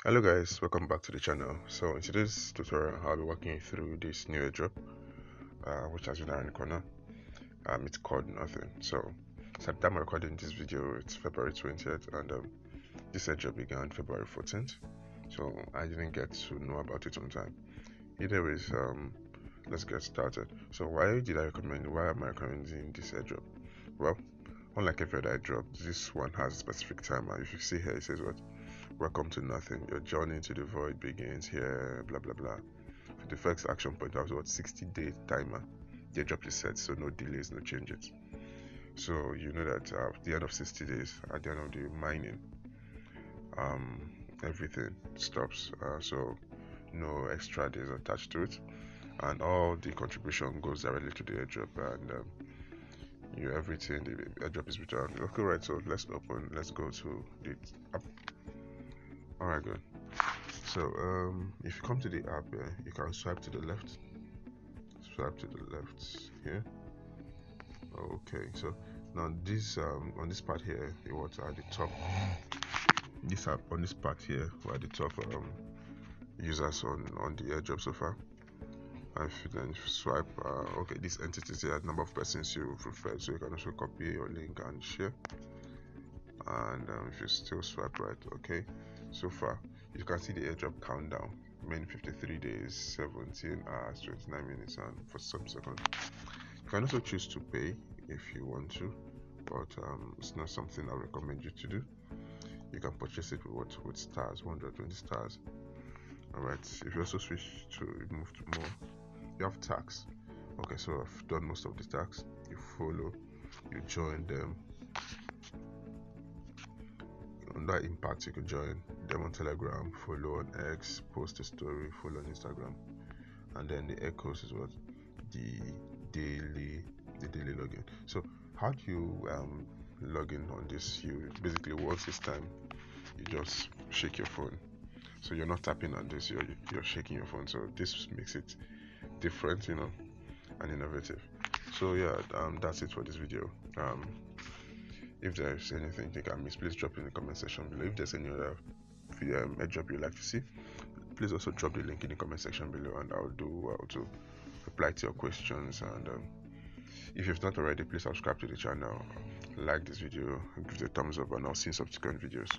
Hello guys, welcome back to the channel. So in today's tutorial I'll be walking you through this new airdrop which has been around the corner. It's called Nothing. So at the time I'm recording this video it's February 20th, and this airdrop began February 14th, so I didn't get to know about it on time. Either way, let's get started. So why am I recommending this airdrop? Well, unlike every other airdrop, this one has a specific timer. If you see here, it says what? Welcome to Nothing. Your journey to the void begins here, blah blah blah. For the first action point, I was what 60-day timer. The airdrop is set, so no delays, no changes. So you know that at the end of 60 days, at the end of the mining, everything stops. So no extra days attached to it, and all the contribution goes directly to the airdrop, and everything the airdrop is returned. Okay, right. So let's go to the app. Alright, good. So if you come to the app here, you can swipe to the left. Swipe to the left here. Okay, so now this on this part here, it was at the top. This app on this part here, we're at the top users on the airdrop so far. And if you then swipe, okay, this entities here, number of persons you referred, so you can also copy your link and share. And if you still swipe right, okay, so far you can see the airdrop countdown, remaining 53 days, 17 hours, 29 minutes and 47 seconds. You can also choose to pay if you want to, but it's not something I recommend you to do. You can purchase it with stars, 120 stars. Alright, if you also switch to move to more, you have tags. Okay, so I've done most of the tags. You follow, you join them. On that impact, you could join them on Telegram, follow on X, post a story, follow on Instagram, and then the echoes is what the daily login. So how do you log in on this? You basically once this time you just shake your phone. So you're not tapping on this, you're shaking your phone. So this makes it different, and innovative. So yeah, that's it for this video. If there's anything you think I missed, please drop in the comment section below. If there's any other airdrop you'd like to see, please also drop the link in the comment section below, and I'll do well to reply to your questions. And if you've not already, please subscribe to the channel, like this video, give it a thumbs up, and I'll see you in subsequent videos.